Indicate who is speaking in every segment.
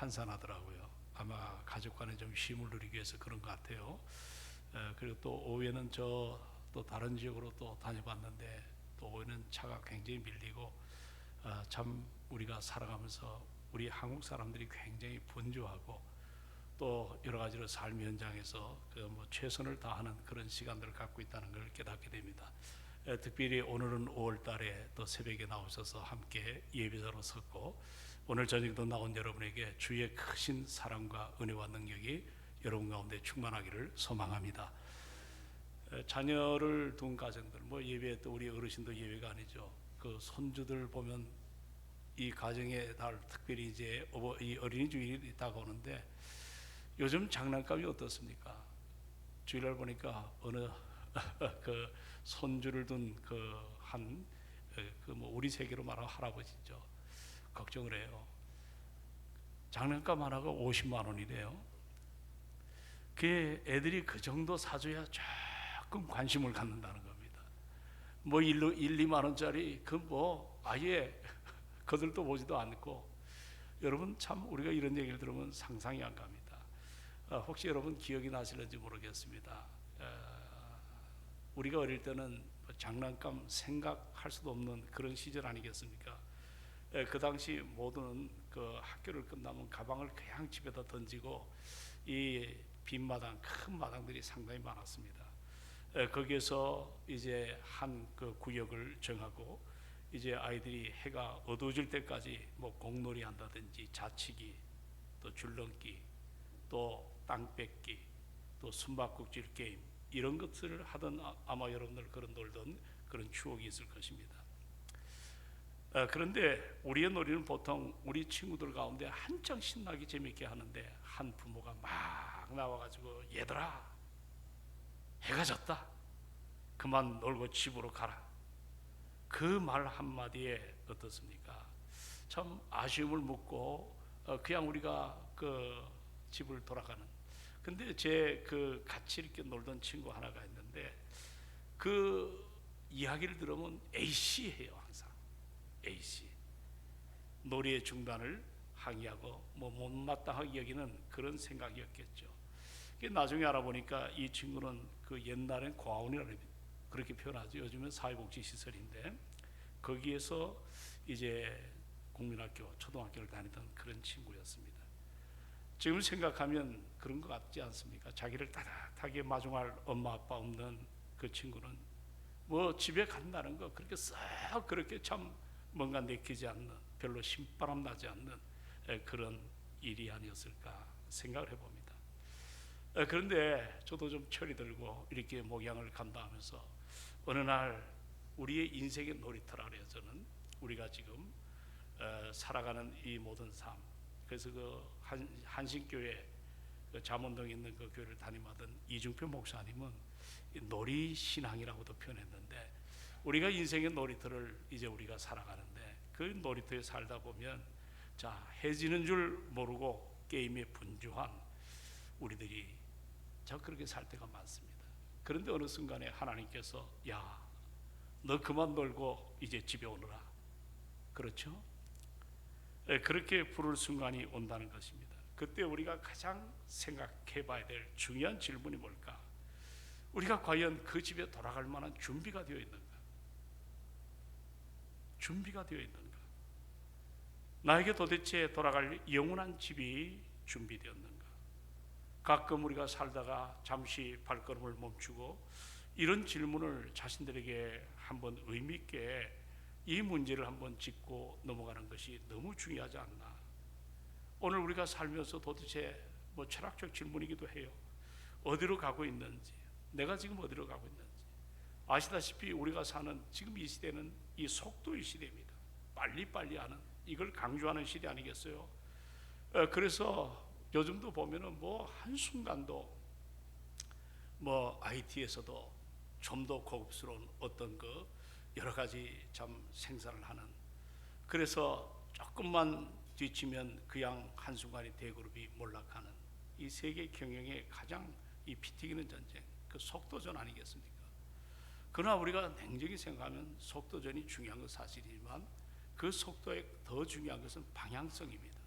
Speaker 1: 한산하더라고요. 아마 가족 간에 좀 쉼을 누리기 위해서 그런 것 같아요. 그리고 또 오후에는 저 또 다른 지역으로 또 다녀봤는데 또 오후에는 차가 굉장히 밀리고 참 우리가 살아가면서 우리 한국 사람들이 굉장히 분주하고 또 여러 가지로 삶 현장에서 그 최선을 다하는 그런 시간들을 갖고 있다는 걸 깨닫게 됩니다. 특별히 오늘은 5월 달에 또 새벽에 나오셔서 함께 예배자로 섰고 오늘 저녁도 나온 여러분에게 주의 크신 사랑과 은혜와 능력이 여러분 가운데 충만하기를 소망합니다. 자녀를 둔 가정들, 예배 또 우리 어르신도 예배가 아니죠. 그 손주들 보면 이 가정의 달, 특별히 이제 이 어린이 주일이 다가오는데 요즘 장난감이 어떻습니까? 주일날 보니까 어느 그 손주를 둔 우리 세계로 말하면 할아버지죠. 걱정을 해요. 장난감 하나가 50만 원이래요. 그 애들이 그 정도 사줘야 조금 관심을 갖는다는 겁니다. 1, 2만 원짜리 아예 거들떠 보지도 않고. 여러분 참 우리가 이런 얘기를 들으면 상상이 안 갑니다. 혹시 여러분 기억이 나실는지 모르겠습니다. 우리가 어릴 때는 장난감 생각할 수도 없는 그런 시절 아니겠습니까? 그 당시 모두는 그 학교를 끝나면 가방을 그냥 집에다 던지고 이 빈마당, 큰 마당들이 상당히 많았습니다. 거기에서 이제 한 그 구역을 정하고 이제 아이들이 해가 어두워질 때까지 공놀이 한다든지 자치기, 또 줄넘기, 또 땅 뺏기, 또 숨바꼭질 게임 이런 것들을 하던 아마 여러분들 그런 놀던 그런 추억이 있을 것입니다. 그런데 우리의 놀이는 보통 우리 친구들 가운데 한창 신나게 재밌게 하는데 한 부모가 막 나와가지고 얘들아 해가 졌다 그만 놀고 집으로 가라 그 말 한마디에 어떻습니까? 참 아쉬움을 묻고 그냥 우리가 그 집을 돌아가는. 근데 제 그 같이 이렇게 놀던 친구 하나가 있는데 그 이야기를 들으면 A씨예요. 항상 A씨 놀이의 중단을 항의하고 못마땅하게 여기는 그런 생각이었겠죠. 나중에 알아보니까 이 친구는 그 옛날엔 고아원이라고 그렇게 표현하죠. 요즘은 사회복지시설인데 거기에서 이제 국민학교, 초등학교를 다니던 그런 친구였습니다. 지금 생각하면 그런 것 같지 않습니까? 자기를 따뜻하게 마중할 엄마 아빠 없는 그 친구는 집에 간다는 거 그렇게 썩 그렇게 참 뭔가 내키지 않는, 별로 신바람 나지 않는 그런 일이 아니었을까 생각을 해봅니다. 그런데 저도 좀 철이 들고 이렇게 목양을 간다 하면서 어느 날 우리의 인생의 놀이터라 그래요. 저는 우리가 지금 살아가는 이 모든 삶. 그래서 그 한신교회 그 잠원동에 있는 그 교회를 담임하던 이중표 목사님은 놀이 신앙이라고도 표현했는데 우리가 인생의 놀이터를 이제 우리가 살아가는데 그 놀이터에 살다 보면 자 해지는 줄 모르고 게임에 분주한 우리들이 저 그렇게 살 때가 많습니다. 그런데 어느 순간에 하나님께서 야 너 그만 놀고 이제 집에 오너라. 그렇죠? 그렇게 부를 순간이 온다는 것입니다. 그때 우리가 가장 생각해 봐야 될 중요한 질문이 뭘까? 우리가 과연 그 집에 돌아갈 만한 준비가 되어 있는가? 준비가 되어 있는가? 나에게 도대체 돌아갈 영원한 집이 준비되었는가? 가끔 우리가 살다가 잠시 발걸음을 멈추고 이런 질문을 자신들에게 한번 의미 있게 이 문제를 한번 짚고 넘어가는 것이 너무 중요하지 않나. 오늘 우리가 살면서 도대체 철학적 질문이기도 해요. 어디로 가고 있는지, 내가 지금 어디로 가고 있는지. 아시다시피 우리가 사는 지금 이 시대는 이 속도의 시대입니다. 빨리빨리 하는, 이걸 강조하는 시대 아니겠어요? 그래서 요즘도 보면은 한순간도 IT에서도 좀 더 고급스러운 어떤 그 여러 가지 참 생산을 하는, 그래서 조금만 뒤치면 그냥 한순간에 대그룹이 몰락하는 이 세계 경영의 가장 이 피 튀기는 전쟁, 그 속도전 아니겠습니까? 그러나 우리가 냉정히 생각하면 속도전이 중요한 건 사실이지만 그 속도에 더 중요한 것은 방향성입니다.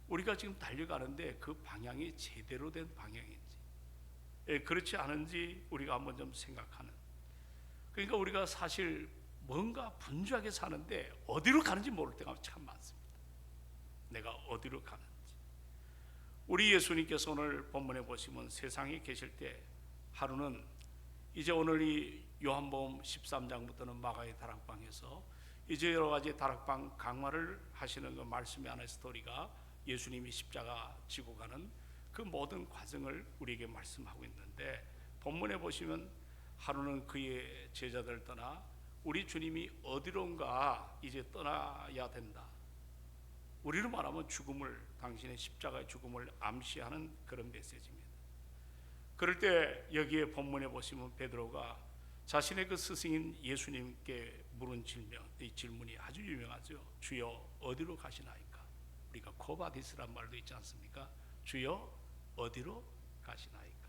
Speaker 1: 우리가 지금 달려가는데 그 방향이 제대로 된 방향인지, 그렇지 않은지 우리가 한번 좀 생각하는. 그러니까 우리가 사실 뭔가 분주하게 사는데 어디로 가는지 모를 때가 참 많습니다. 내가 어디로 가는지. 우리 예수님께서 오늘 본문에 보시면 세상에 계실 때 하루는 이제 오늘 이 요한복음 13장부터는 마가의 다락방에서 이제 여러 가지 다락방 강화를 하시는 그 말씀의 하나의 스토리가 예수님이 십자가 지고 가는 그 모든 과정을 우리에게 말씀하고 있는데, 본문에 보시면 하루는 그의 제자들 떠나 우리 주님이 어디론가 이제 떠나야 된다. 우리로 말하면 죽음을, 당신의 십자가의 죽음을 암시하는 그런 메시지입니다. 그럴 때 여기에 본문에 보시면 베드로가 자신의 그 스승인 예수님께 물은 이 질문이 아주 유명하죠. 주여 어디로 가시나이까? 우리가 코바디스란 말도 있지 않습니까? 주여 어디로 가시나이까?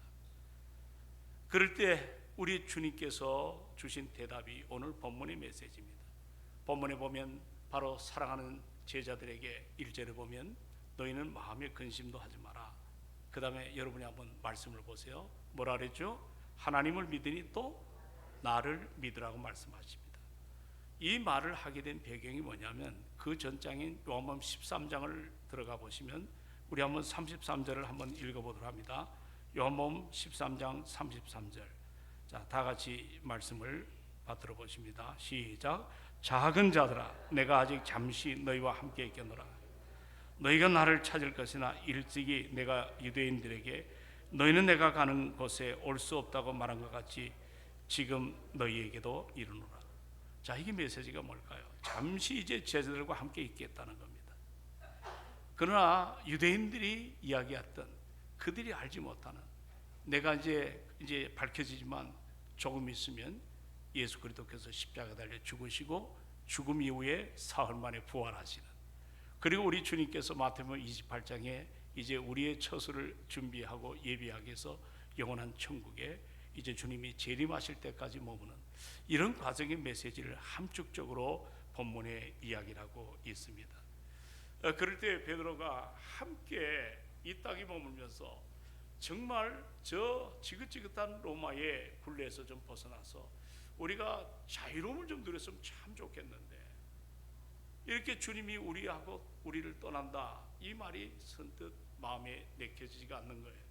Speaker 1: 그럴 때 우리 주님께서 주신 대답이 오늘 본문의 메시지입니다. 본문에 보면 바로 사랑하는 제자들에게 1절에 보면 너희는 마음의 근심도 하지 마라. 그 다음에 여러분이 한번 말씀을 보세요. 뭐라 그랬죠? 하나님을 믿으니 또 나를 믿으라고 말씀하십니다. 이 말을 하게 된 배경이 뭐냐면 그 전장인 요한복음 13장을 들어가 보시면 우리 한번 33절을 한번 읽어보도록 합니다. 요한복음 13장 33절. 자, 다 같이 말씀을 받들어 보십니다. 시작. 작은 자들아, 내가 아직 잠시 너희와 함께 있겠노라. 너희가 나를 찾을 것이나 일찍이 내가 유대인들에게 너희는 내가 가는 곳에 올 수 없다고 말한 것 같이 지금 너희에게도 이르노라. 자, 이게 메시지가 뭘까요? 잠시 이제 제자들과 함께 있겠다는 겁니다. 그러나 유대인들이 이야기했던, 그들이 알지 못하는, 내가 이제 밝혀지지만 조금 있으면 예수 그리스도께서 십자가 달려 죽으시고 죽음 이후에 사흘 만에 부활하시는, 그리고 우리 주님께서 마태복음 28장에 이제 우리의 처소를 준비하고 예비하기 위해서 영원한 천국에 이제 주님이 재림하실 때까지 머무는 이런 과정의 메시지를 함축적으로 본문에 이야기를 하고 있습니다. 그럴 때 베드로가 함께 이 땅에 머물면서 정말 저 지긋지긋한 로마의 굴레에서 좀 벗어나서 우리가 자유로움을 좀 누렸으면 참 좋겠는데, 이렇게 주님이 우리를 떠난다, 이 말이 선뜻 마음에 내켜지지가 않는 거예요.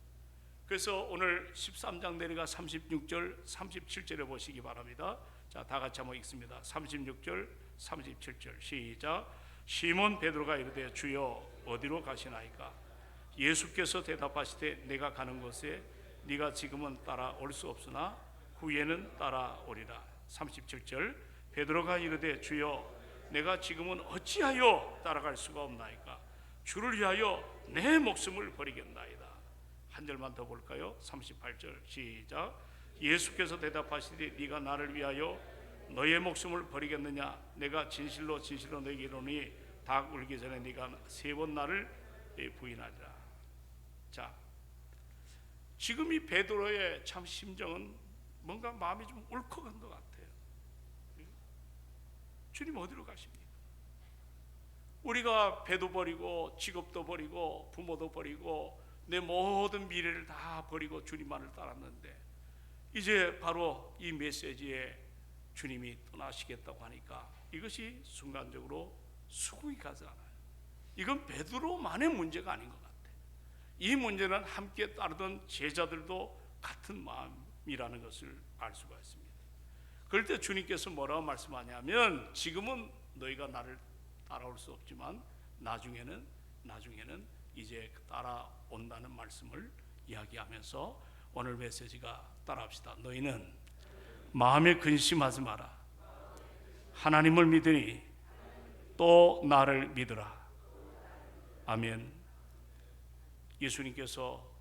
Speaker 1: 그래서 오늘 13장 내려가 36절 37절에 보시기 바랍니다. 자, 다 같이 한번 읽습니다. 36절 37절 시작. 시몬 베드로가 이르되 주여 어디로 가시나이까? 예수께서 대답하시되 내가 가는 곳에 네가 지금은 따라올 수 없으나 후에는 따라오리라. 37절 베드로가 이르되 주여 내가 지금은 어찌하여 따라갈 수가 없나이까? 주를 위하여 내 목숨을 버리겠나이다. 한 절만 더 볼까요? 38절 시작. 예수께서 대답하시되 네가 나를 위하여 너의 목숨을 버리겠느냐? 내가 진실로 진실로 너에게 이르노니 닭 울기 전에 네가 3번 나를 부인하리라. 자, 지금 이 베드로의 참 심정은 뭔가 마음이 좀 울컥한 것 같아요. 주님 어디로 가십니까? 우리가 배도 버리고 직업도 버리고 부모도 버리고 내 모든 미래를 다 버리고 주님만을 따랐는데, 이제 바로 이 메시지에 주님이 떠나시겠다고 하니까 이것이 순간적으로 수긍이 가지 않아요. 이건 베드로만의 문제가 아닌 것 같아요. 이 문제는 함께 따르던 제자들도 같은 마음이라는 것을 알 수가 있습니다. 그럴 때 주님께서 뭐라고 말씀하냐면, 지금은 너희가 나를 따라올 수 없지만 나중에는 이제 따라온다는 말씀을 이야기하면서 오늘 메시지가 따라합시다. 너희는 마음에 근심하지 마라. 하나님을 믿으니 또 나를 믿으라. 아멘. 예수님께서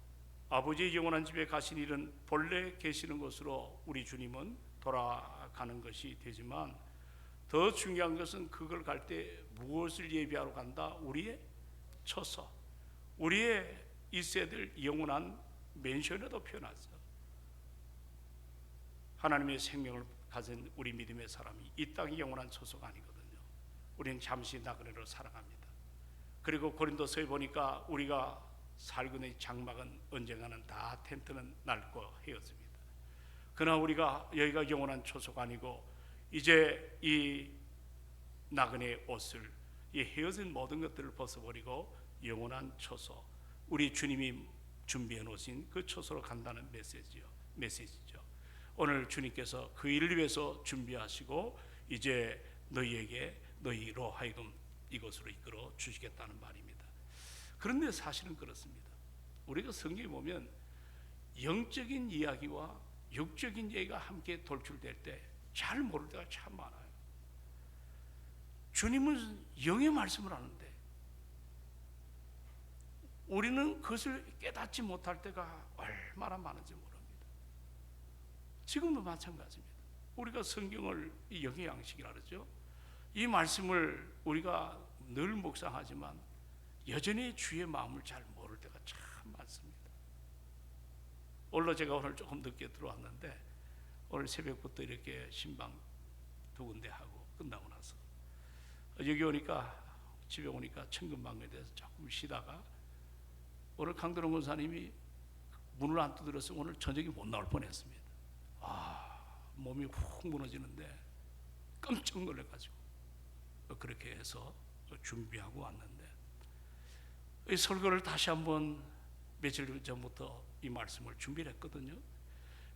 Speaker 1: 아버지의 영원한 집에 가신 일은 본래 계시는 곳으로 우리 주님은 돌아가는 것이 되지만, 더 중요한 것은 그걸 갈 때 무엇을 예비하러 간다? 우리의 처소, 우리의 있어야 될 영원한 맨션에도 표현하죠. 하나님의 생명을 가진 우리 믿음의 사람이 이 땅이 영원한 처소가 아니거든요. 우리는 잠시 나그네로 살아갑니다. 그리고 고린도서에 보니까 우리가 살고 있는 장막은 언젠가는 다 텐트는 낡고 헤어집니다. 그러나 우리가 여기가 영원한 초소가 아니고 이제 이 나그네의 옷을, 이 헤어진 모든 것들을 벗어버리고 영원한 초소, 우리 주님이 준비해 놓으신 그 초소로 간다는 메시지죠. 오늘 주님께서 그 일을 위해서 준비하시고 이제 너희로 하여금 이곳으로 이끌어 주시겠다는 말입니다. 그런데 사실은 그렇습니다. 우리가 성경에 보면 영적인 이야기와 육적인 이야기가 함께 돌출될 때 잘 모를 때가 참 많아요. 주님은 영의 말씀을 하는데 우리는 그것을 깨닫지 못할 때가 얼마나 많은지 모릅니다. 지금도 마찬가지입니다. 우리가 성경을 이 영의 양식이라 그러죠. 이 말씀을 우리가 늘 묵상하지만 여전히 주의 마음을 잘 모를 때가 참 많습니다. 제가 오늘 조금 늦게 들어왔는데 오늘 새벽부터 이렇게 신방 두 군데 하고 끝나고 나서 여기 오니까, 집에 오니까 천근만근에 대해서 조금 쉬다가 오늘 강도롱 권사님이 문을 안 두드려서 오늘 저녁에 못 나올 뻔했습니다. 몸이 훅 무너지는데 깜짝 놀라가지고 그렇게 해서 준비하고 왔는데, 이 설교를 다시 한번 며칠 전부터 이 말씀을 준비를 했거든요.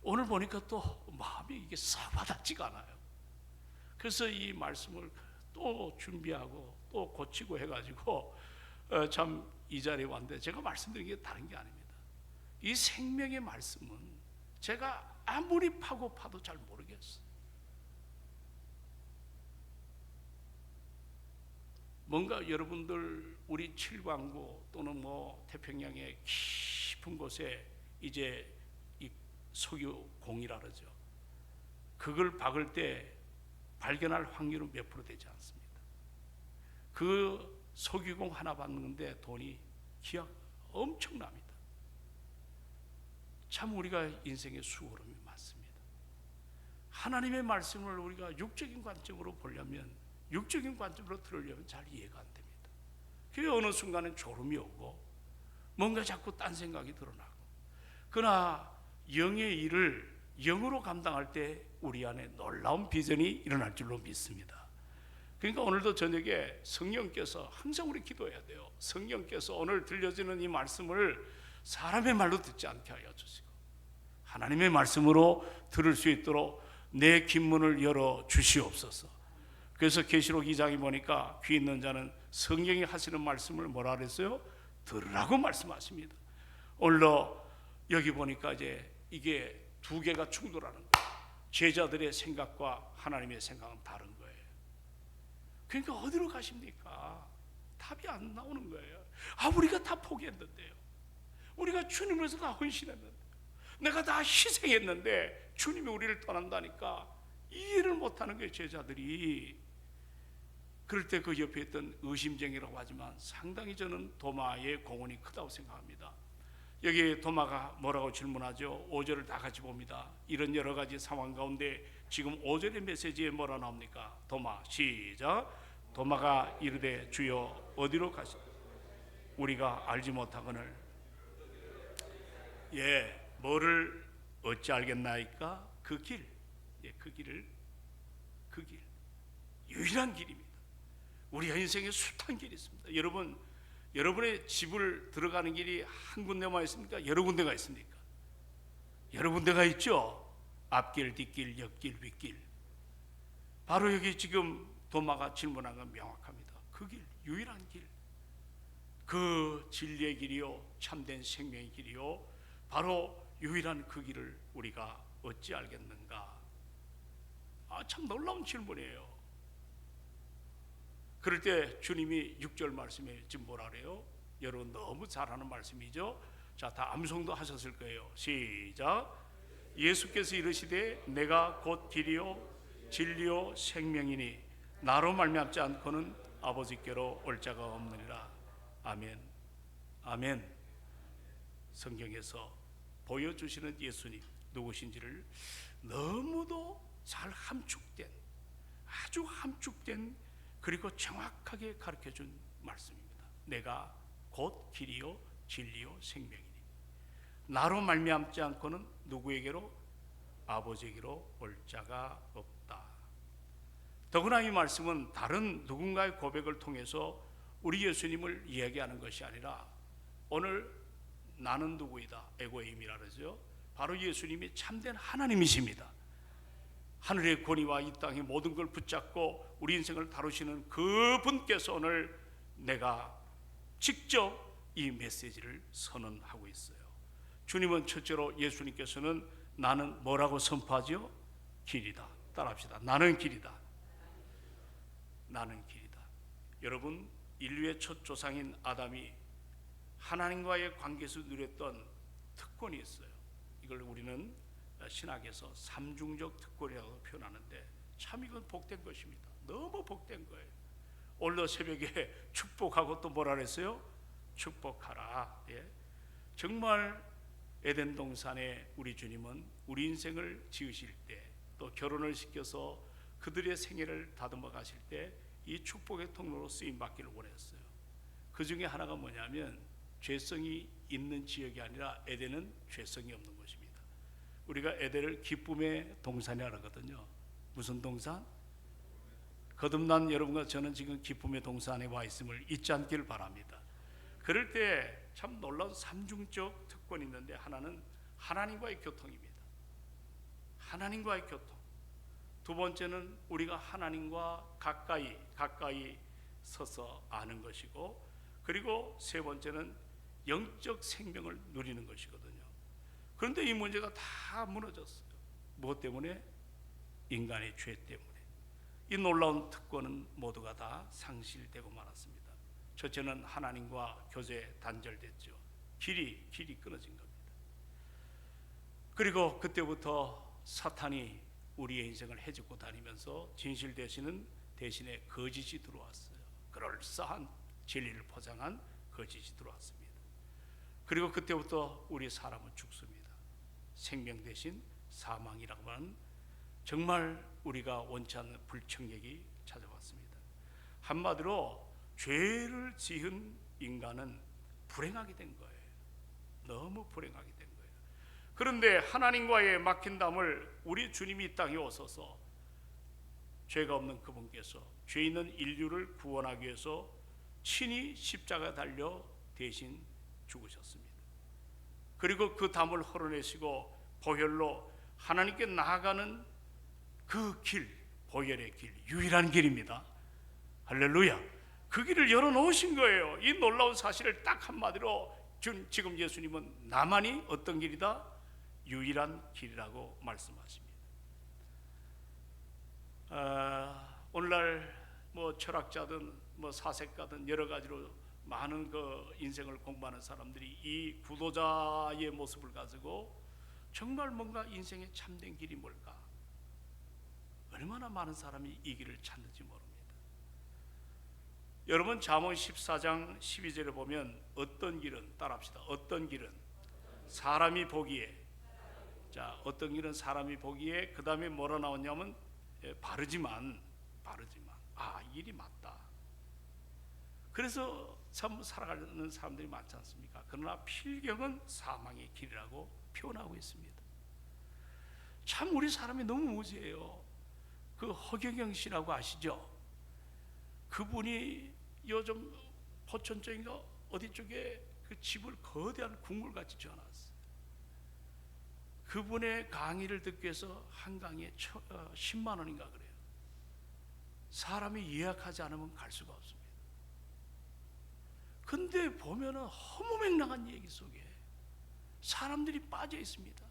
Speaker 1: 오늘 보니까 또 마음이 이게 싹 와닿지가 않아요. 그래서 이 말씀을 또 준비하고 또 고치고 해가지고 참 이 자리에 왔는데, 제가 말씀드린 게 다른 게 아닙니다. 이 생명의 말씀은 제가 아무리 파고 파도 잘 모르겠어요. 뭔가 여러분들 우리 칠광구 또는 태평양의 깊은 곳에 이제 이 석유공이라 그러죠. 그걸 박을 때 발견할 확률은 몇 프로 되지 않습니다. 그 석유공 하나 받는데 돈이 기약 엄청납니다. 참 우리가 인생의 수고름이 많습니다. 하나님의 말씀을 우리가 육적인 관점으로 보려면, 육적인 관점으로 들으려면 잘 이해가 안 됩니다. 그게 어느 순간엔 졸음이 오고 뭔가 자꾸 딴 생각이 드러나고, 그러나 영의 일을 영으로 감당할 때 우리 안에 놀라운 비전이 일어날 줄로 믿습니다. 그러니까 오늘도 저녁에 성령께서, 항상 우리 기도해야 돼요. 성령께서 오늘 들려지는 이 말씀을 사람의 말로 듣지 않게 하여 주시고 하나님의 말씀으로 들을 수 있도록 내 귓문을 열어 주시옵소서. 그래서 계시록 2장에 보니까 귀 있는 자는 성령이 하시는 말씀을 뭐라 그랬어요? 들으라고 말씀하십니다. 오늘도 여기 보니까 이제 이게 두 개가 충돌하는 거예요. 제자들의 생각과 하나님의 생각은 다른 거예요. 그러니까 어디로 가십니까? 답이 안 나오는 거예요. 우리가 다 포기했는데요. 우리가 주님을 위해서 다 헌신했는데, 내가 다 희생했는데 주님이 우리를 떠난다니까 이해를 못하는 거예요, 제자들이. 그럴 때 그 옆에 있던 의심쟁이라고 하지만 상당히 저는 도마의 공헌이 크다고 생각합니다. 여기 도마가 뭐라고 질문하죠? 5절을 다 같이 봅니다. 이런 여러 가지 상황 가운데 지금 5절의 메시지에 뭐라 나옵니까? 도마, 시작. 도마가 이르되 주여 어디로 가시? 우리가 알지 못하거늘 뭐를 어찌 알겠나이까? 그 길, 그 길 유일한 길입니다. 우리 인생에 숱한 길이 있습니다. 여러분의 집을 들어가는 길이 한 군데만 있습니까? 여러 군데가 있습니까? 여러 군데가 있죠. 앞길, 뒷길, 옆길, 윗길. 바로 여기 지금 도마가 질문한 건 명확합니다. 그 길, 유일한 길, 그 진리의 길이요 참된 생명의 길이요 바로 유일한 그 길을 우리가 어찌 알겠는가? 참 놀라운 질문이에요. 그럴 때 주님이 6절 말씀에 지금 뭐라 그래요? 여러분 너무 잘하는 말씀이죠. 자, 다 암송도 하셨을 거예요. 시작. 예수께서 이르시되 내가 곧 길이요 진리요 생명이니 나로 말미암지 않고는 아버지께로 올 자가 없느니라. 아멘. 아멘. 성경에서 보여주시는 예수님 누구신지를 너무도 잘 함축된, 아주 함축된, 그리고 정확하게 가르쳐준 말씀입니다. 내가 곧 길이요 진리요 생명이니 나로 말미암지 않고는 누구에게로? 아버지에게로 올 자가 없다. 더구나 이 말씀은 다른 누군가의 고백을 통해서 우리 예수님을 이야기하는 것이 아니라 오늘 나는 누구이다, 에고임이라 그러죠. 바로 예수님이 참된 하나님이십니다. 하늘의 권위와 이 땅의 모든 걸 붙잡고 우리 인생을 다루시는 그분께서 오늘 내가 직접 이 메시지를 선언하고 있어요. 주님은 첫째로 예수님께서는 나는 뭐라고 선포하죠? 길이다. 따라합시다. 나는 길이다. 나는 길이다. 여러분, 인류의 첫 조상인 아담이 하나님과의 관계에서 누렸던 특권이 있어요. 이걸 우리는 신학에서 삼중적 특권이라고 표현하는데 참 이건 복된 것입니다. 너무 복된 거예요. 오늘 새벽에 축복하고 또 뭐라 그랬어요? 축복하라. 예. 정말 에덴 동산에 우리 주님은 우리 인생을 지으실 때 또 결혼을 시켜서 그들의 생애를 다듬어 가실 때 이 축복의 통로로 쓰임 받기를 원했어요. 그 중에 하나가 뭐냐면 죄성이 있는 지역이 아니라 에덴은 죄성이 없는 것입니다. 우리가 에덴을 기쁨의 동산이라 하거든요. 무슨 동산? 거듭난 여러분과 저는 지금 기쁨의 동산에 와 있음을 잊지 않기를 바랍니다. 그럴 때 참 놀라운 삼중적 특권이 있는데 하나는 하나님과의 교통입니다. 하나님과의 교통. 두 번째는 우리가 하나님과 가까이 서서 아는 것이고, 그리고 세 번째는 영적 생명을 누리는 것이거든요. 그런데 이 문제가 다 무너졌어요. 무엇 때문에? 인간의 죄 때문에. 이 놀라운 특권은 모두가 다 상실되고 말았습니다. 첫째는 하나님과 교제 단절됐죠. 길이 끊어진 겁니다. 그리고 그때부터 사탄이 우리의 인생을 헤집고 다니면서 진실 대신에 거짓이 들어왔어요. 그럴싸한 진리를 포장한 거짓이 들어왔습니다. 그리고 그때부터 우리 사람은 죽습니다. 생명 대신 사망이라고 하는 정말 우리가 원치 않는 불청객이 찾아왔습니다. 한마디로 죄를 지은 인간은 불행하게 된 거예요. 너무 불행하게 된 거예요. 그런데 하나님과의 막힌 담을 우리 주님이 이 땅에 오셔서 죄가 없는 그분께서 죄 있는 인류를 구원하기 위해서 친히 십자가에 달려 대신 죽으셨습니다. 그리고 그 담을 헐어내시고 보혈로 하나님께 나아가는 그 길, 보혈의 길, 유일한 길입니다. 할렐루야. 그 길을 열어놓으신 거예요. 이 놀라운 사실을 딱 한마디로 지금 예수님은 나만이 어떤 길이다? 유일한 길이라고 말씀하십니다. 오늘날 뭐 철학자든 뭐 사색가든 여러 가지로 많은 그 인생을 공부하는 사람들이 이 구도자의 모습을 가지고 정말 뭔가 인생의 참된 길이 뭘까? 얼마나 많은 사람이 이 길을 찾는지 모릅니다. 여러분, 잠언 14장 12절에 보면 어떤 길은, 따라합시다. 어떤 길은 사람이 보기에, 자, 어떤 길은 사람이 보기에, 그 다음에 뭐라 나왔냐면 바르지만 이 일이 맞다. 그래서 참 살아가는 사람들이 많지 않습니까? 그러나 필경은 사망의 길이라고 표현하고 있습니다. 참 우리 사람이 너무 무지해요. 그 허경영 씨라고 아시죠? 그분이 요즘 포천 쪽인가 어디 쪽에 그 집을 거대한 궁궐같이 지어놨어요. 그분의 강의를 듣기 위해서 한 강의에 10만 원인가 그래요. 사람이 예약하지 않으면 갈 수가 없습니다. 근데 보면은 허무맹랑한 얘기 속에 사람들이 빠져 있습니다.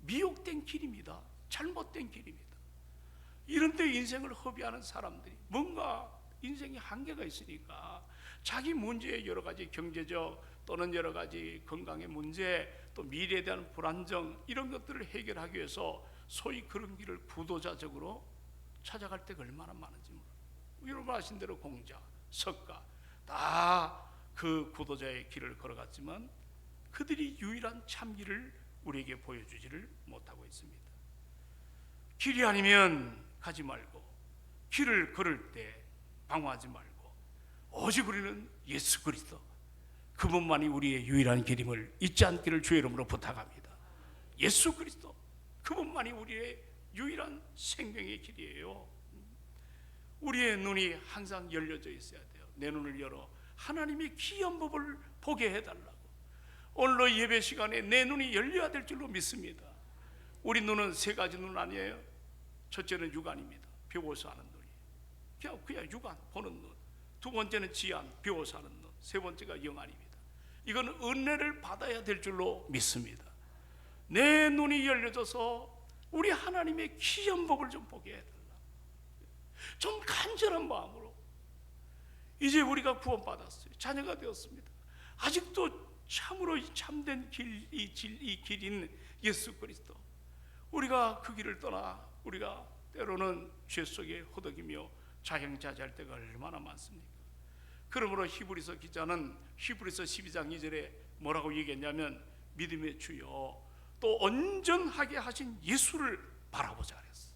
Speaker 1: 미혹된 길입니다. 잘못된 길입니다. 이런 데 인생을 허비하는 사람들이 뭔가 인생에 한계가 있으니까 자기 문제에 여러 가지 경제적 또는 여러 가지 건강의 문제, 또 미래에 대한 불안정, 이런 것들을 해결하기 위해서 소위 그런 길을 구도자적으로 찾아갈 때가 얼마나 많은지 몰라요. 여러분 아신 대로 공자, 석가 다 그 구도자의 길을 걸어갔지만 그들이 유일한 참길을 우리에게 보여주지를 못하고 있습니다. 길이 아니면 가지 말고, 길을 걸을 때 방황하지 말고 오직 우리는 예수 그리스도, 그분만이 우리의 유일한 길임을 잊지 않기를 주의 이름으로 부탁합니다. 예수 그리스도, 그분만이 우리의 유일한 생명의 길이에요. 우리의 눈이 항상 열려져 있어야 돼요. 내 눈을 열어 하나님의 귀한 법을 보게 해달라고. 오늘도 예배 시간에 내 눈이 열려야 될 줄로 믿습니다. 우리 눈은 세 가지 눈 아니에요. 첫째는 육안입니다. 배워서 하는 눈이, 그냥 육안 보는 눈. 두 번째는 지안, 배워서 하는 눈. 세 번째가 영안입니다. 이건 은혜를 받아야 될 줄로 믿습니다. 내 눈이 열려져서 우리 하나님의 귀한 법을 좀 보게 해달라. 좀 간절한 마음으로. 이제 우리가 구원받았어요. 자녀가 되었습니다. 아직도 참으로 참된 길, 이 길인 예수 그리스도, 우리가 그 길을 떠나 우리가 때로는 죄 속에 허덕이며 자행자제할 때가 얼마나 많습니까? 그러므로 히브리서 기자는 히브리서 12장 2절에 뭐라고 얘기했냐면, 믿음의 주여 또 온전하게 하신 예수를 바라보자 그랬어.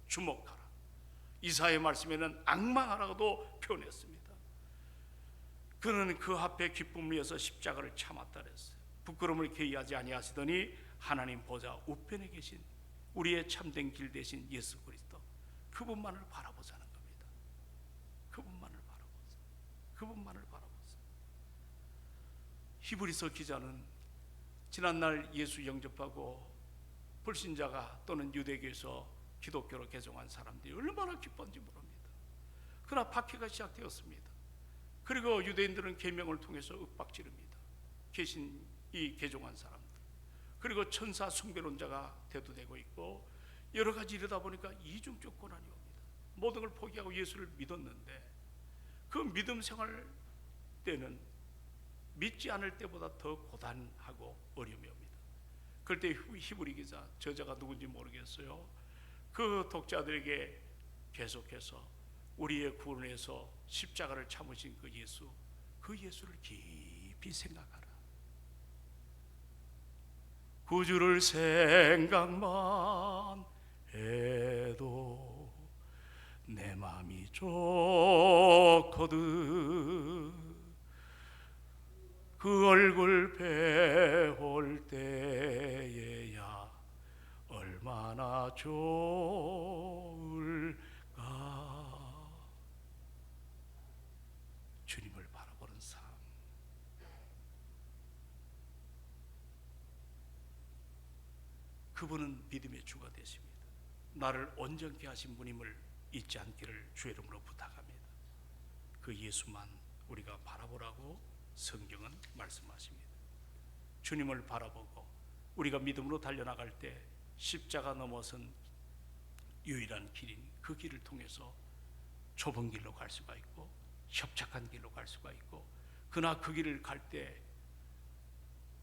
Speaker 1: 주목하라. 이사야의 말씀에는 앙망하라고도 표현했습니다. 그는 그 앞에 기쁨을 위해서 십자가를 참았다 그랬어요. 부끄러움을 게의하지 아니하시더니 하나님 보좌 우편에 계신 우리의 참된 길 대신 예수 그리스도, 그분만을 바라보자는 겁니다. 그분만을 바라보자. 그분만을 바라보자. 히브리서 기자는 지난날 예수 영접하고 불신자가 또는 유대교에서 기독교로 개종한 사람들이 얼마나 기쁜지 모릅니다. 그러나 박해가 시작되었습니다. 그리고 유대인들은 계명을 통해서 윽박지릅니다. 계신 이 개종한 사람들. 그리고 천사 숭배론자가 대두되고 있고, 여러 가지 이러다 보니까 이중적 고난이 옵니다. 모든 걸 포기하고 예수를 믿었는데 그 믿음 생활 때는 믿지 않을 때보다 더 고단하고 어려움이 옵니다. 그럴 때 히브리 기자, 저자가 누군지 모르겠어요, 그 독자들에게 계속해서 우리의 구원을 위해서 십자가를 참으신 그 예수, 그 예수를 깊이 생각하라. 구주를 생각만 해도 내 마음이 좋거든. 그 얼굴 배울 때에야 얼마나 좋을까. 주님을 바라보는 삶. 그분은 믿음의 주가 되십니다. 나를 온전케 하신 분임을 잊지 않기를 주의 이름으로 부탁합니다. 그 예수만 우리가 바라보라고 성경은 말씀하십니다. 주님을 바라보고 우리가 믿음으로 달려나갈 때 십자가 넘어선 유일한 길인 그 길을 통해서 좁은 길로 갈 수가 있고 협착한 길로 갈 수가 있고, 그러나 그 길을 갈 때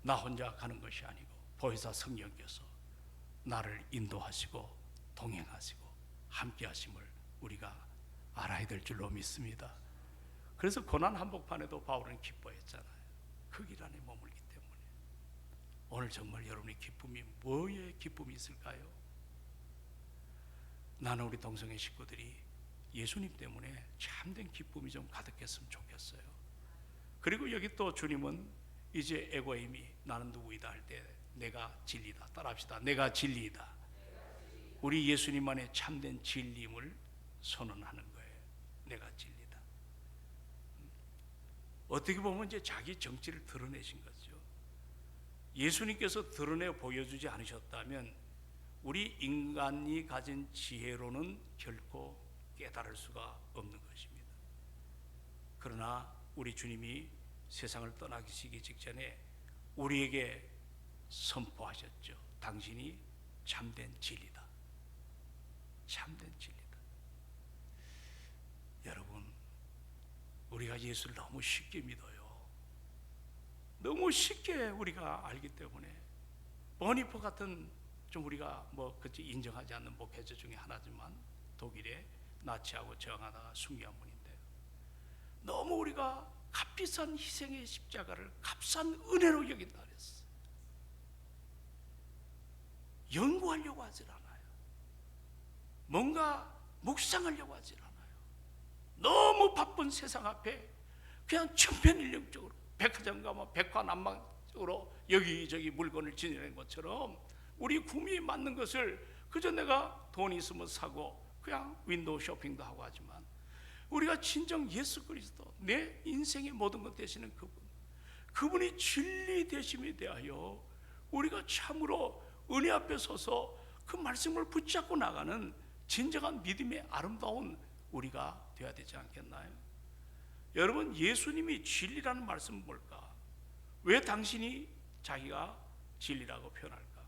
Speaker 1: 나 혼자 가는 것이 아니고 보혜사 성령께서 나를 인도하시고 동행하시고 함께 하심을 우리가 알아야 될 줄로 믿습니다. 그래서 고난 한복판에도 바울은 기뻐했잖아요. 그 길 안에 머물기 때문에. 오늘 정말 여러분의 기쁨이 뭐의 기쁨이 있을까요? 나는 우리 동성애 식구들이 예수님 때문에 참된 기쁨이 좀 가득했으면 좋겠어요. 그리고 여기 또 주님은 이제 에고임이 나는 누구이다 할 때 내가 진리다. 따라합시다. 내가 진리이다. 우리 예수님만의 참된 진리임을 선언하는 거예요. 내가 진리다. 어떻게 보면 이제 자기 정체를 드러내신 거죠. 예수님께서 드러내 보여주지 않으셨다면 우리 인간이 가진 지혜로는 결코 깨달을 수가 없는 것입니다. 그러나 우리 주님이 세상을 떠나시기 직전에 우리에게 선포하셨죠. 당신이 참된 진리다. 참된 진리다. 여러분, 우리가 예수를 너무 쉽게 믿어요. 너무 쉽게 우리가 알기 때문에 버니퍼 같은 좀 우리가 뭐 그치 인정하지 않는 목회자 중에 하나지만 독일에 나치하고 저항하다가 순교한 분인데요. 너무 우리가 값비싼 희생의 십자가를 값싼 은혜로 여긴다 그랬어요. 연구하려고 하질 않아요. 뭔가 묵상하려고 하질 않아요. 너무 바쁜 세상 앞에 그냥 천편일률적으로 백화점 가면 백화난방으로 여기저기 물건을 지니는 것처럼 우리 구미에 맞는 것을 그저 내가 돈 있으면 사고 그냥 윈도우 쇼핑도 하고 하지만, 우리가 진정 예수 그리스도, 내 인생의 모든 것 되시는 그분이 진리 되심에 대하여 우리가 참으로 은혜 앞에 서서 그 말씀을 붙잡고 나가는 진정한 믿음의 아름다운 우리가 되어야 되지 않겠나요? 여러분, 예수님이 진리라는 말씀은 뭘까? 왜 당신이 자기가 진리라고 표현할까?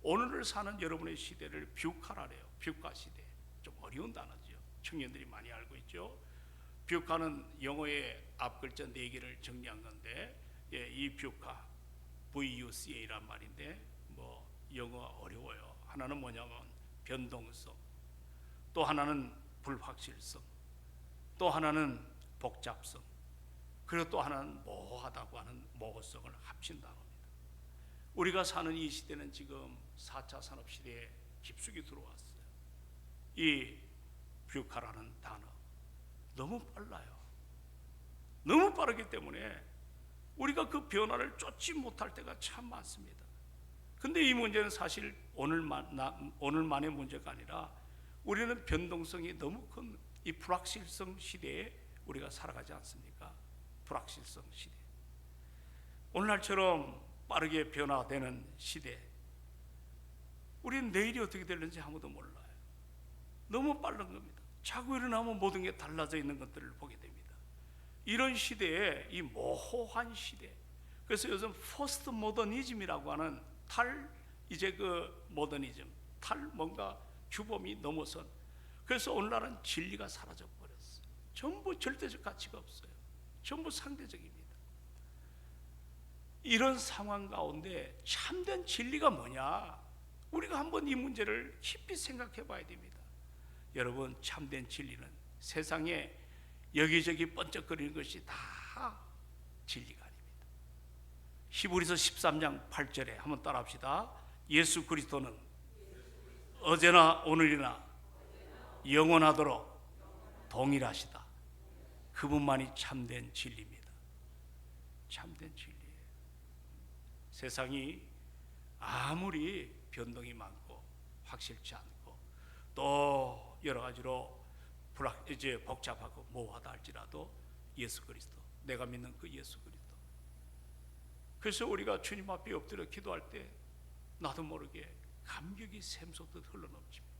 Speaker 1: 오늘을 사는 여러분의 시대를 뷰카라래요. 뷰카 시대. 좀 어려운 단어죠. 청년들이 많이 알고 있죠. 뷰카는 영어의 앞글자 4개를 정리한 건데, 이 뷰카, VUCA란 말인데 뭐 영어가 어려워요. 하나는 뭐냐면 변동성, 또 하나는 불확실성, 또 하나는 복잡성, 그리고 또 하나는 모호하다고 하는 모호성을 합친 단어입니다. 우리가 사는 이 시대는 지금 4차 산업시대에 깊숙이 들어왔어요. 이 뷰카라는 단어 너무 빨라요. 너무 빠르기 때문에 우리가 그 변화를 쫓지 못할 때가 참 많습니다. 근데 이 문제는 사실 오늘만의 문제가 아니라 우리는 변동성이 너무 큰 이 불확실성 시대에 우리가 살아가지 않습니까? 불확실성 시대. 오늘날처럼 빠르게 변화되는 시대, 우리는 내일이 어떻게 될는지 아무도 몰라요. 너무 빠른 겁니다. 자고 일어나면 모든 게 달라져 있는 것들을 보게 됩니다. 이런 시대에, 이 모호한 시대, 그래서 요즘 포스트 모더니즘이라고 하는 이제 그 모더니즘, 뭔가 규범이 넘어선, 그래서 오늘날은 진리가 사라져 버렸어요. 전부 절대적 가치가 없어요. 전부 상대적입니다. 이런 상황 가운데 참된 진리가 뭐냐? 우리가 한번 이 문제를 깊이 생각해 봐야 됩니다. 여러분, 참된 진리는 세상에 여기저기 번쩍거리는 것이 다 진리가 아닙니다. 히브리서 13장 8절에 한번 따라합시다. 예수 그리스도는 어제나 오늘이나 영원하도록 동일하시다. 그분만이 참된 진리입니다. 참된 진리예요. 세상이 아무리 변동이 많고 확실치 않고 또 여러 가지로 이제 복잡하고 모호하다 할지라도 예수 그리스도, 내가 믿는 그 예수 그리스도. 그래서 우리가 주님 앞에 엎드려 기도할 때 나도 모르게 감격이 샘솟듯 흘러넘칩니다.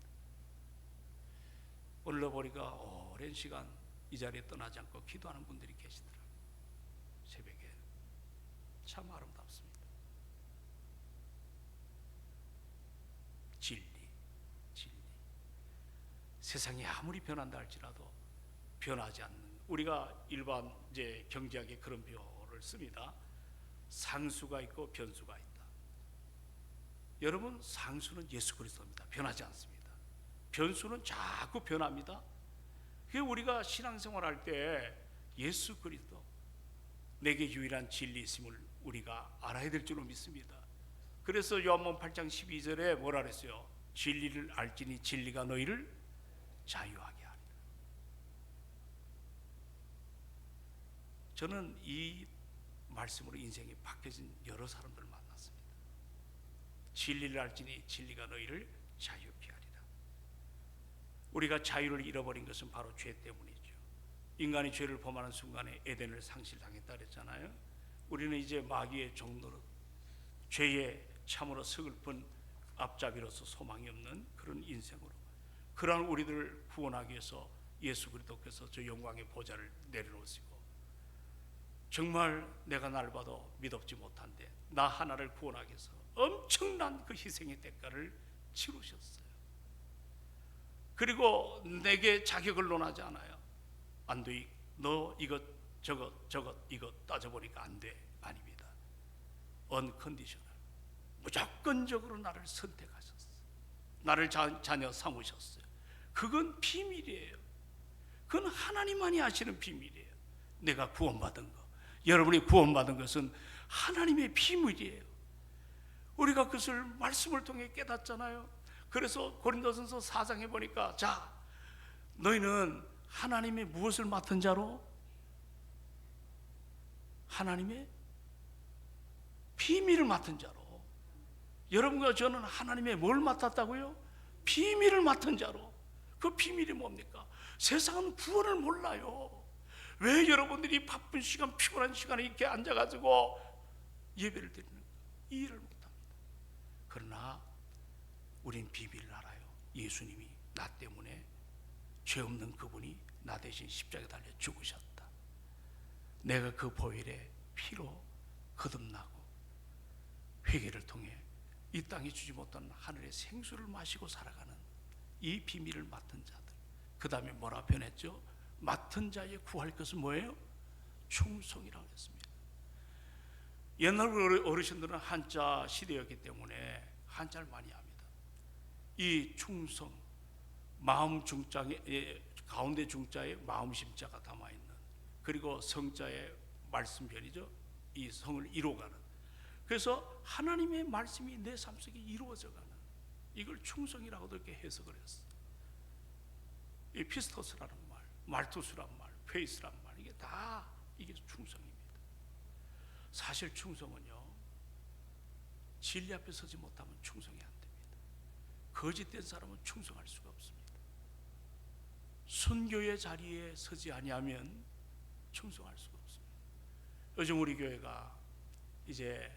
Speaker 1: 오늘 보니까 오랜 시간 이 자리에 떠나지 않고 기도하는 분들이 계시더라고요. 새벽에 참 아름답습니다. 진리. 세상이 아무리 변한다 할지라도 변하지 않는, 우리가 일반 이제 경제학에 그런 표현을 씁니다. 상수가 있고 변수가 있다. 여러분, 상수는 예수 그리스도입니다. 변하지 않습니다. 변수는 자꾸 변합니다. 그게 우리가 신앙생활할 때 예수 그리스도, 내게 유일한 진리 있음을 우리가 알아야 될 줄로 믿습니다. 그래서 요한복음 8장 12절에 뭐라 그랬어요? 진리를 알지니 진리가 너희를 자유하게 하리라. 저는 이 말씀으로 인생이 바뀌어진 여러 사람들을 만났습니다. 진리를 알지니 진리가 너희를 자유케 하리라. 우리가 자유를 잃어버린 것은 바로 죄 때문이죠. 인간이 죄를 범하는 순간에 에덴을 상실당했다 그랬잖아요. 우리는 이제 마귀의 종노릇, 죄의 참으로 서글픈 앞잡이로서 소망이 없는 그런 인생으로, 그러한 우리들을 구원하기 위해서 예수 그리스도께서 저 영광의 보좌를 내려놓으시고, 정말 내가 날 봐도 믿었지 못한데 나 하나를 구원하기 위해서 엄청난 그 희생의 대가를 치르셨어요. 그리고 내게 자격을 논하지 않아요. 안 돼, 너 이것 저것 이것 따져보니까 안 돼. 아닙니다. 언컨디셔널, 무조건적으로 나를 선택하셨어요. 나를 자녀 삼으셨어요. 그건 비밀이에요. 그건 하나님만이 아시는 비밀이에요. 내가 구원받은 거, 여러분이 구원받은 것은 하나님의 비밀이에요. 우리가 그것을 말씀을 통해 깨닫잖아요. 그래서 고린도전서 4장에 보니까, 자, 너희는 하나님의 무엇을 맡은 자로? 하나님의 비밀을 맡은 자로. 여러분과 저는 하나님의 뭘 맡았다고요? 비밀을 맡은 자로. 그 비밀이 뭡니까? 세상은 구원을 몰라요. 왜 여러분들이 바쁜 시간, 피곤한 시간에 이렇게 앉아가지고 예배를 드리는가? 이해를 못합니다. 그러나 우린 비밀을 알아요. 예수님이 나 때문에, 죄 없는 그분이 나 대신 십자가에 달려 죽으셨다. 내가 그 보혈의 피로 거듭나고 회개를 통해 이 땅이 주지 못한 하늘의 생수를 마시고 살아가는 이 비밀을 맡은 자들. 그 다음에 뭐라 표현했죠? 맡은 자의 구할 것은 뭐예요? 충성이라고 했습니다. 옛날 어르신들은 한자 시대였기 때문에 한자를 많이 합니다. 이 충성, 마음 중자에, 가운데 중자에 마음 심자가 담아있는, 그리고 성자의 말씀 변이죠. 이 성을 이루어가는. 그래서 하나님의 말씀이 내 삶 속에 이루어져가는, 이걸 충성이라고도 이렇게 해석을 했어요. 이 피스토스라는 말, 말투스란 말, 페이스란 말, 이게 다 이게 충성입니다. 사실 충성은요, 진리 앞에 서지 못하면 충성이 안 됩니다. 거짓된 사람은 충성할 수가 없습니다. 순교의 자리에 서지 아니하면 충성할 수가 없습니다. 요즘 우리 교회가 이제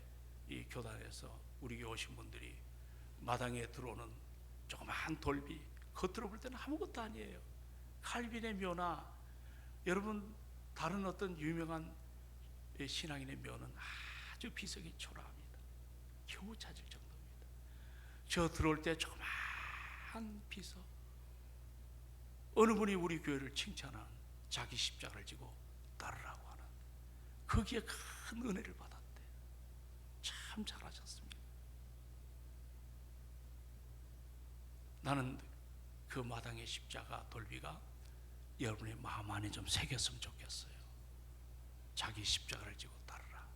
Speaker 1: 이 교단에서 우리 교회 오신 분들이 마당에 들어오는 조그마한 돌비, 겉으로 볼 때는 아무것도 아니에요. 칼빈의 묘나 여러분 다른 어떤 유명한 신앙인의 묘는 아주 비석이 초라합니다. 겨우 찾을 정도입니다. 저 들어올 때 조그마한 비석, 어느 분이 우리 교회를 칭찬한, 자기 십자가를 지고 따르라고 하는, 거기에 큰 은혜를 받았대. 참 잘하셨습니다. 나는 그 마당의 십자가 돌비가 여러분의 마음 안에 좀 새겼으면 좋겠어요. 자기 십자가를 지고 따르라.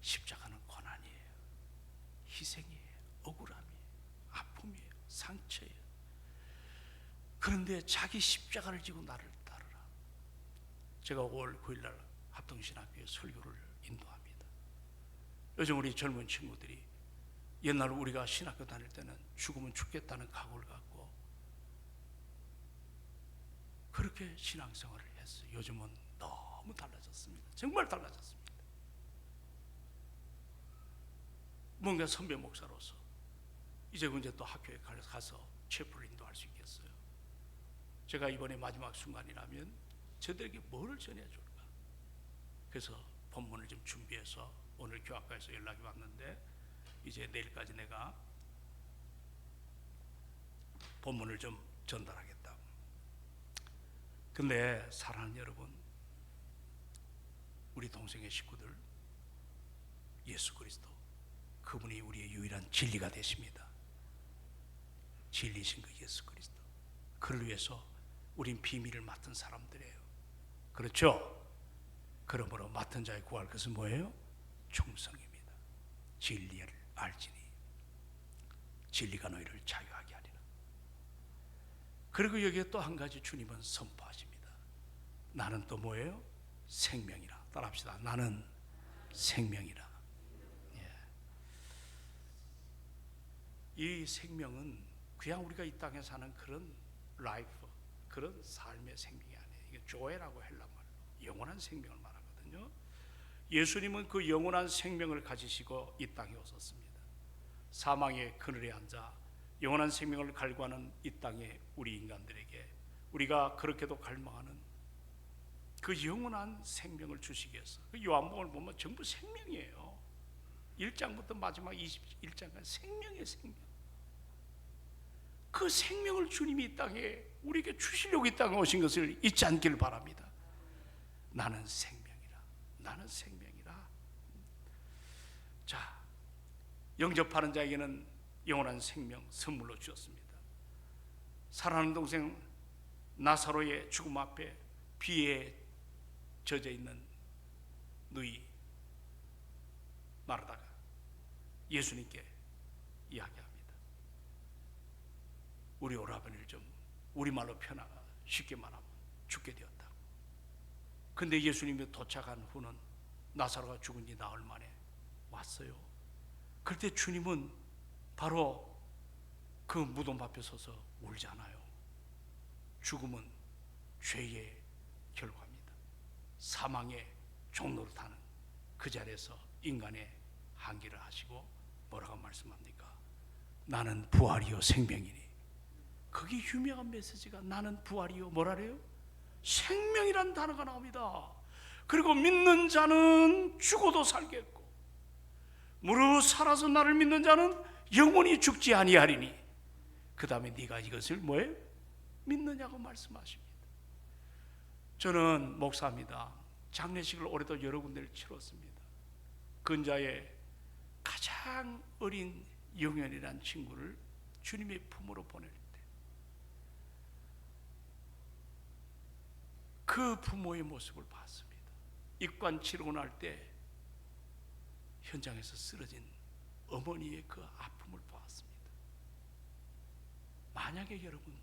Speaker 1: 십자가는 고난이에요, 희생이에요, 억울함이에요, 아픔이에요, 상처예요. 그런데 자기 십자가를 지고 나를 따르라. 제가 5월 9일날 합동신학교에 설교를 인도합니다. 요즘 우리 젊은 친구들이 옛날 우리가 신학교 다닐 때는 죽으면 죽겠다는 각오를 갖고 그렇게 신앙생활을 했어요. 요즘은 너무 달라졌습니다. 정말 달라졌습니다. 뭔가 선배 목사로서 이제 또 학교에 가서 체포를 인도할 수 있겠어요. 제가 이번에 마지막 순간이라면 저들에게 뭐를 전해줄까? 그래서 본문을 좀 준비해서 오늘 교학과에서 연락이 왔는데 이제 내일까지 내가 본문을 좀 전달하겠다. 근데 사랑하는 여러분, 우리 동생의 식구들, 예수 그리스도, 그분이 우리의 유일한 진리가 되십니다. 진리신 그 예수 그리스도, 그를 위해서 우린 비밀을 맡은 사람들이에요. 그렇죠? 그러므로 맡은 자의 구할 것은 뭐예요? 충성입니다. 진리를 알지니 진리가 너희를 자유하게 하리라. 그리고 여기에 또 한 가지 주님은 선포하십니다. 나는 또 뭐예요? 생명이라. 따라합시다. 나는 생명이라. 예. 이 생명은 그냥 우리가 이 땅에 사는 그런 라이프, 그런 삶의 생명이 아니에요. 이게 조에라고 헬라말로 영원한 생명을 말하거든요. 예수님은 그 영원한 생명을 가지시고 이 땅에 오셨습니다. 사망의 그늘에 앉아 영원한 생명을 갈구하는 이 땅의 우리 인간들에게, 우리가 그렇게도 갈망하는 그 영원한 생명을 주시기 위해서, 그 요한복음을 보면 전부 생명이에요. 1장부터 마지막 21장까지 생명의 생명. 그 생명을 주님이 이 땅에 우리에게 주시려고 이 땅에 오신 것을 잊지 않기를 바랍니다. 나는 생명이라. 나는 생명이라. 자, 영접하는 자에게는 영원한 생명 선물로 주었습니다. 사랑하는 동생 나사로의 죽음 앞에 비에 젖어 있는 누이 마르다가 예수님께 이야기합니다. 우리 오라버니를 좀 우리말로 쉽게 말하면 죽게 되었다고. 근데 예수님이 도착한 후는 나사로가 죽은 지 나흘 만에 왔어요. 그때 주님은 바로 그 무덤 앞에 서서 울잖아요. 죽음은 죄의 결과입니다. 사망의 종로를 타는 그 자리에서 인간의 한계를 하시고 뭐라고 말씀합니까? 나는 부활이요 생명이니. 그게 유명한 메시지가 나는 부활이요 뭐라래요? 생명이란 단어가 나옵니다. 그리고 믿는 자는 죽어도 살겠고 무릇 살아서 나를 믿는 자는 영원히 죽지 아니하리니. 그 다음에 네가 이것을 뭐예요? 믿느냐고 말씀하십니다. 저는 목사입니다. 장례식을 올해도 여러 군데를 치렀습니다. 근자에 가장 어린 영현이라는 친구를 주님의 품으로 보낼 때 그 부모의 모습을 봤습니다. 입관 치르고 날 때 현장에서 쓰러진 어머니의 그 아픔을 보았습니다. 만약에 여러분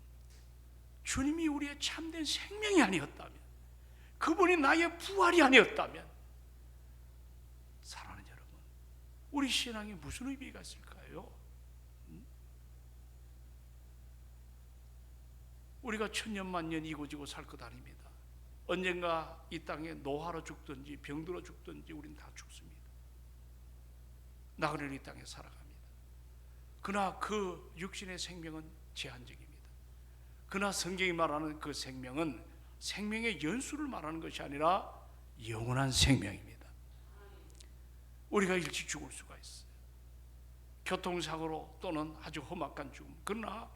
Speaker 1: 주님이 우리의 참된 생명이 아니었다면, 그분이 나의 부활이 아니었다면, 사랑하는 여러분, 우리 신앙에 무슨 의미가 있을까요? 우리가 천년만년 이고지고 살 것 아닙니다. 언젠가 이 땅에 노화로 죽든지 병들어 죽든지 우린 다 죽습니다. 나그네로 이 땅에 살아갑니다. 그러나 그 육신의 생명은 제한적입니다. 그러나 성경이 말하는 그 생명은 생명의 연수를 말하는 것이 아니라 영원한 생명입니다. 우리가 일찍 죽을 수가 있어요. 교통사고로 또는 아주 험악한 죽음. 그러나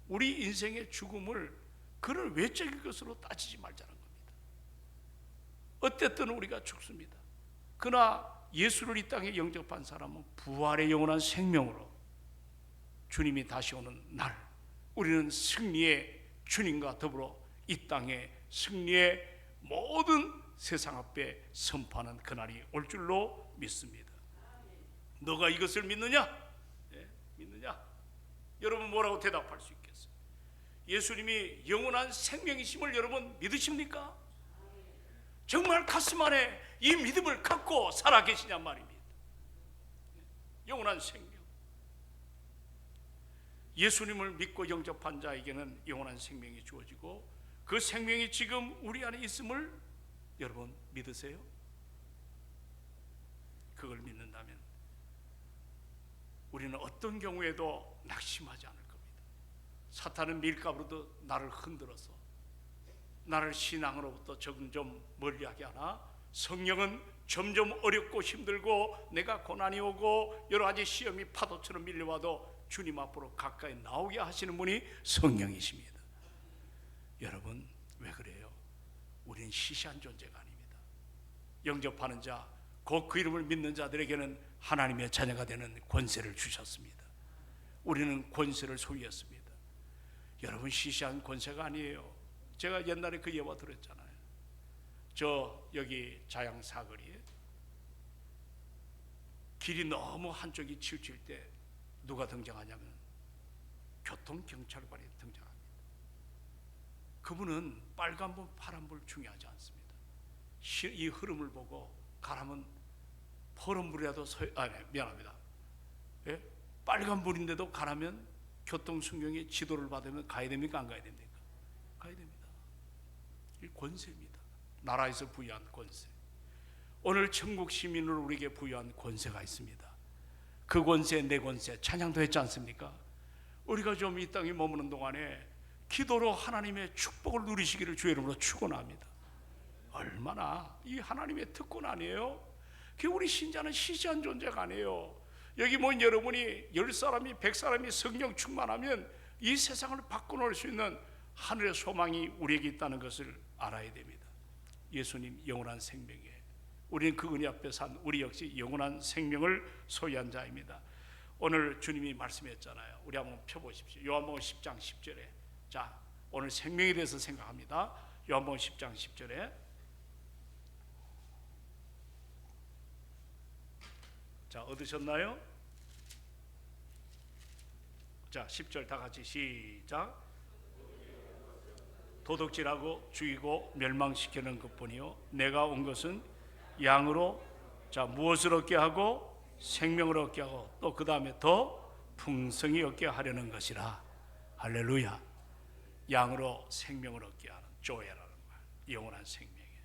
Speaker 1: 우리 인생의 죽음을 그런 외적인 것으로 따지지 말자는 겁니다. 어쨌든 우리가 죽습니다. 그러나 예수를 이 땅에 영접한 사람은 부활의 영원한 생명으로 주님이 다시 오는 날 우리는 승리의 주님과 더불어 이 땅에 승리의 모든 세상 앞에 선포하는 그날이 올 줄로 믿습니다. 너가 이것을 믿느냐? 네, 믿느냐? 여러분 뭐라고 대답할 수 있겠어요? 예수님이 영원한 생명이심을 여러분 믿으십니까? 정말 가슴 안에 이 믿음을 갖고 살아계시냔 말입니다. 영원한 생명. 예수님을 믿고 영접한 자에게는 영원한 생명이 주어지고 그 생명이 지금 우리 안에 있음을 여러분 믿으세요? 그걸 믿는다면 우리는 어떤 경우에도 낙심하지 않을 겁니다. 사탄은 밀가루도 나를 흔들어서 나를 신앙으로부터 점점 멀리하게 하나 성령은 점점 어렵고 힘들고 내가 고난이 오고 여러 가지 시험이 파도처럼 밀려와도 주님 앞으로 가까이 나오게 하시는 분이 성령이십니다. 여러분 왜 그래요? 우리는 시시한 존재가 아닙니다. 영접하는 자, 곧 그 이름을 믿는 자들에게는 하나님의 자녀가 되는 권세를 주셨습니다. 우리는 권세를 소유했습니다. 여러분 시시한 권세가 아니에요. 제가 옛날에 그 예화 들었잖아요. 저 여기 자양 사거리에 길이 너무 한쪽이 치우칠 때 누가 등장하냐면 교통경찰관이 등장합니다. 그분은 빨간불 파란불 중요하지 않습니다. 이 흐름을 보고 가라면 파란불이라도 미안합니다. 예? 빨간불인데도 가라면 교통순경의 지도를 받으면 가야 됩니까? 안 가야 됩니까? 가야 됩니다. 이 권세입니다. 나라에서 부여한 권세. 오늘 천국 시민으로 우리에게 부여한 권세가 있습니다. 그 권세, 내 권세 찬양도 했지 않습니까? 우리가 좀 이 땅에 머무는 동안에 기도로 하나님의 축복을 누리시기를 주의 이름으로 축원합니다. 얼마나 이 하나님의 특권 아니에요? 그 우리 신자는 시시한 존재가 아니에요. 여기 뭐 여러분이 10사람이 100사람이 성령 충만하면 이 세상을 바꿔놓을 수 있는 하늘의 소망이 우리에게 있다는 것을 알아야 됩니다. 예수님 영원한 생명에 우리는 그 은혜 앞에 산 우리 역시 영원한 생명을 소유한 자입니다. 오늘 주님이 말씀했잖아요. 우리 한번 펴보십시오. 요한복음 10장 10절에 자 오늘 생명에 대해서 생각합니다. 요한복음 10장 10절에 자 얻으셨나요? 자 10절 다 같이 시작. 도둑질하고 죽이고 멸망시키는 것뿐이요 내가 온 것은 양으로 자, 무엇을 얻게 하고? 생명을 얻게 하고, 또 그 다음에 더 풍성히 얻게 하려는 것이라. 할렐루야. 양으로 생명을 얻게 하는 조회라는 말, 영원한 생명이에요.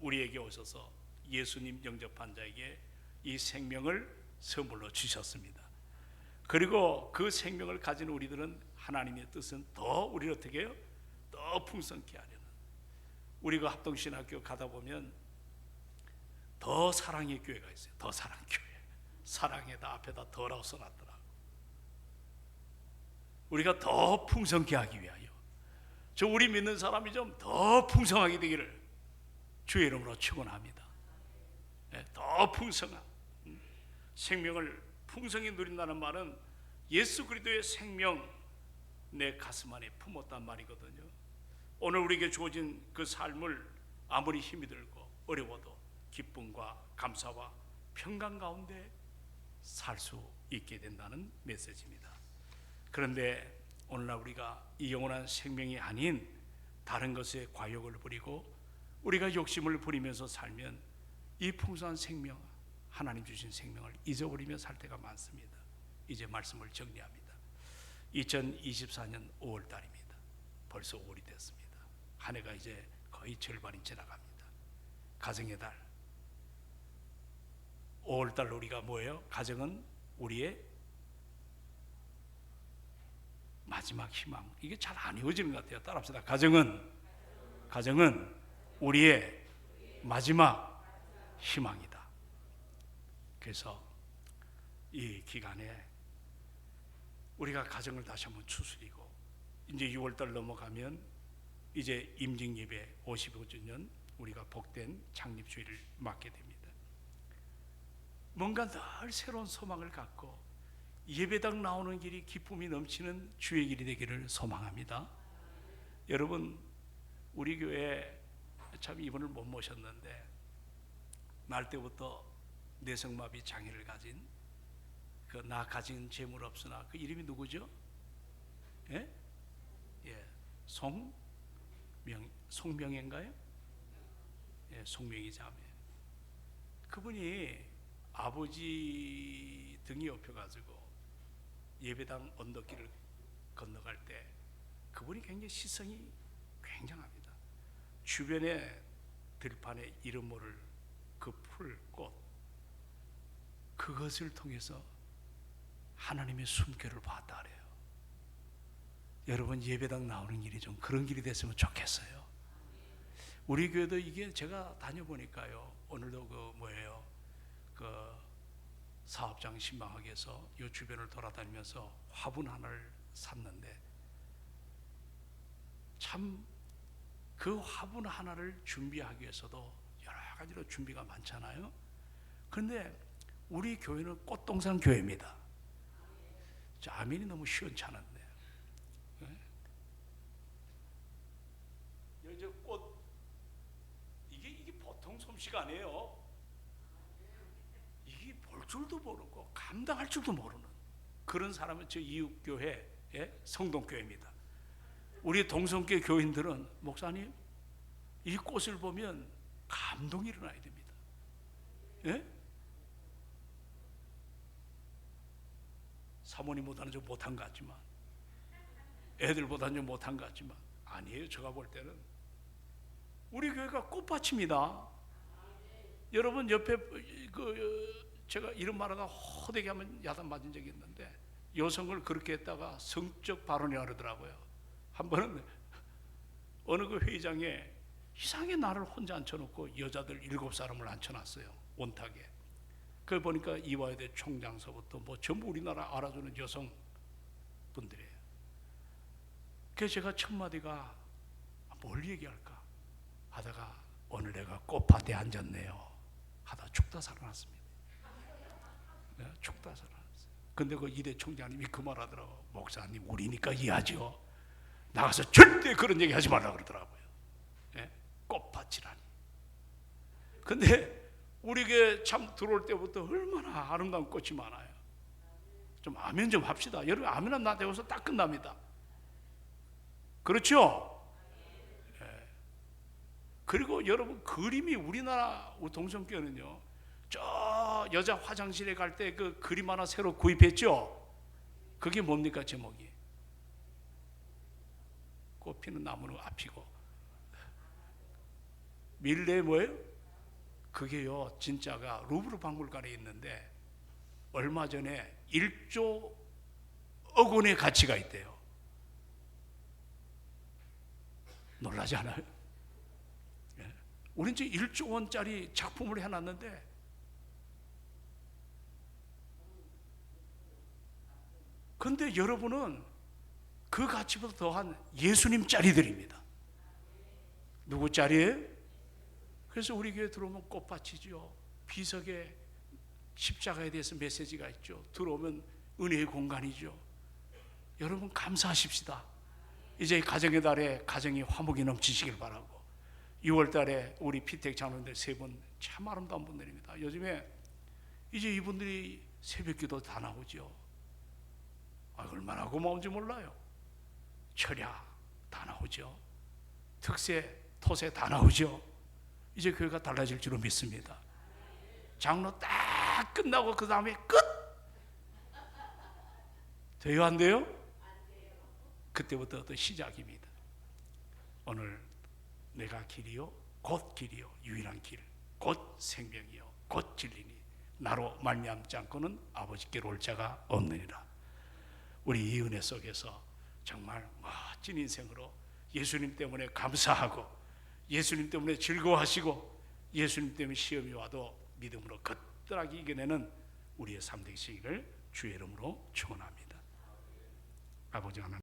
Speaker 1: 우리에게 오셔서 예수님 영접한 자에게 이 생명을 선물로 주셨습니다. 그리고 그 생명을 가진 우리들은 하나님의 뜻은 더 우리를 어떻게 해요? 더 풍성케 하려는. 우리가 합동신학교 가다 보면 더 사랑의 교회가 있어요. 더 사랑교회. 사랑에다 앞에다 더라고 써놨더라고. 우리가 더 풍성케 하기 위하여, 저 우리 믿는 사람이 좀 더 풍성하게 되기를 주의 이름으로 축원합니다. 더 풍성한 생명을 풍성히 누린다는 말은 예수 그리스도의 생명 내 가슴 안에 품었단 말이거든요. 오늘 우리에게 주어진 그 삶을 아무리 힘이 들고 어려워도 기쁨과 감사와 평강 가운데 살 수 있게 된다는 메시지입니다. 그런데 오늘날 우리가 이 영원한 생명이 아닌 다른 것에 과욕을 부리고 우리가 욕심을 부리면서 살면 이 풍성한 생명, 하나님 주신 생명을 잊어버리며 살 때가 많습니다. 이제 말씀을 정리합니다. 2024년 5월 달입니다. 벌써 5월이 됐습니다. 한 해가 이제 거의 절반이 지나갑니다. 가정의 달. 5월 달 우리가 뭐예요? 가정은 우리의 마지막 희망. 이게 잘 안 이루어지는 것 같아요. 따라합시다. 가정은 우리의 마지막 희망이다. 그래서 이 기간에 우리가 가정을 다시 한번 추스리고, 이제 6월달 넘어가면 이제 임직예배 55주년 우리가 복된 창립주일을 맞게 됩니다. 뭔가 늘 새로운 소망을 갖고 예배당 나오는 길이 기쁨이 넘치는 주의 길이 되기를 소망합니다. 여러분, 우리 교회 참 이분을 못 모셨는데 날 때부터 뇌성마비 장애를 가진 그 나 가진 재물 없으나 그 이름이 누구죠? 예? 예, 송명인가요? 예, 송명희 자매. 그분이 아버지 등이 업혀가지고 예배당 언덕길을 건너갈 때 그분이 굉장히 시선이 굉장합니다. 주변에 들판에 이름 모를 그 풀, 꽃, 그것을 통해서 하나님의 숨결을 봤다 그래요. 여러분, 예배당 나오는 길이 좀 그런 길이 됐으면 좋겠어요. 우리 교회도 이게 제가 다녀보니까요, 오늘도 그 사업장 신방학에서 이 주변을 돌아다니면서 화분 하나를 샀는데 참 그 화분 하나를 준비하기 위해서도 여러 가지로 준비가 많잖아요. 그런데 우리 교회는 꽃동산 교회입니다. 아멘이 너무 시원찮은데, 여기 꽃 이게 보통 솜씨가 아니에요. 이게 볼 줄도 모르고 감당할 줄도 모르는 그런 사람은 저 이웃교회, 성동교회입니다. 우리 동성교 교인들은, 목사님, 이 꽃을 보면 감동이 일어나야 됩니다. 예? 사모님보다는 좀 못한 것 같지만, 애들보다는 좀 못한 것 같지만, 아니에요. 제가 볼 때는 우리 교회가 꽃밭입니다. 여러분, 옆에 제가 이런 말하다 호되게 하면 야단 맞은 적이 있는데, 여성을 그렇게 했다가 성적 발언이 하더라고요. 한 번은 어느 그 회의장에 이상하게 나를 혼자 앉혀놓고 여자들 7사람을 앉혀놨어요. 온탁에. 그걸 보니까 이화여대 총장서부터 뭐 전부 우리나라 알아주는 여성분들이에요. 그래서 제가 첫 마디가 뭘 얘기할까 하다가, 오늘 내가 꽃밭에 앉았네요 하다 죽다 살아났습니다. 죽다 살아났어요. 근데 그 이대 총장님이 그 말하더라고. 목사님, 우리니까 이해하죠. 나가서 절대 그런 얘기 하지 말라 그러더라고요. 꽃밭이라니. 근데 우리에게 참 들어올 때부터 얼마나 아름다운 꽃이 많아요. 좀 아멘 좀 합시다. 여러분, 아멘은 나 되어서 딱 끝납니다. 그렇죠? 그리고 여러분, 그림이 우리나라 동성교회는요, 저 여자 화장실에 갈 때 그 그림 하나 새로 구입했죠? 그게 뭡니까 제목이? 꽃피는 나무는 앞이고 밀레 뭐예요? 그게요 진짜가 루브르 박물관에 있는데 얼마 전에 1조 억 원의 가치가 있대요. 놀라지 않아요? 예. 우린 지금 1조 원짜리 작품을 해놨는데 근데 여러분은 그 가치보다 더한 예수님 짤이들입니다. 누구 짤이에요? 그래서 우리 교회 들어오면 꽃밭이죠. 비석에 십자가에 대해서 메시지가 있죠. 들어오면 은혜의 공간이죠. 여러분 감사하십시다. 이제 가정의 달에 가정이 화목이 넘치시길 바라고 6월 달에 우리 피택 장로님들 세 분 참 아름다운 분들입니다. 요즘에 이제 이분들이 새벽기도 다 나오죠. 얼마나 고마운지 몰라요. 철야 다 나오죠. 특세, 토세 다 나오죠. 이제 교회가 달라질 줄로 믿습니다. 장로 딱 끝나고 그 다음에 끝! 돼요 안 돼요? 그때부터 또 시작입니다. 오늘 내가 길이요 곧 길이요 유일한 길 곧 생명이요 곧 진리니 나로 말미암지 않고는 아버지께로 올 자가 없느니라. 우리 이 은혜 속에서 정말 멋진 인생으로 예수님 때문에 감사하고 예수님 때문에 즐거워하시고 예수님 때문에 시험이 와도 믿음으로 거뜬하게 이겨내는 우리의 삶 되시기를 주의 이름으로 축원합니다. 아버지 하나님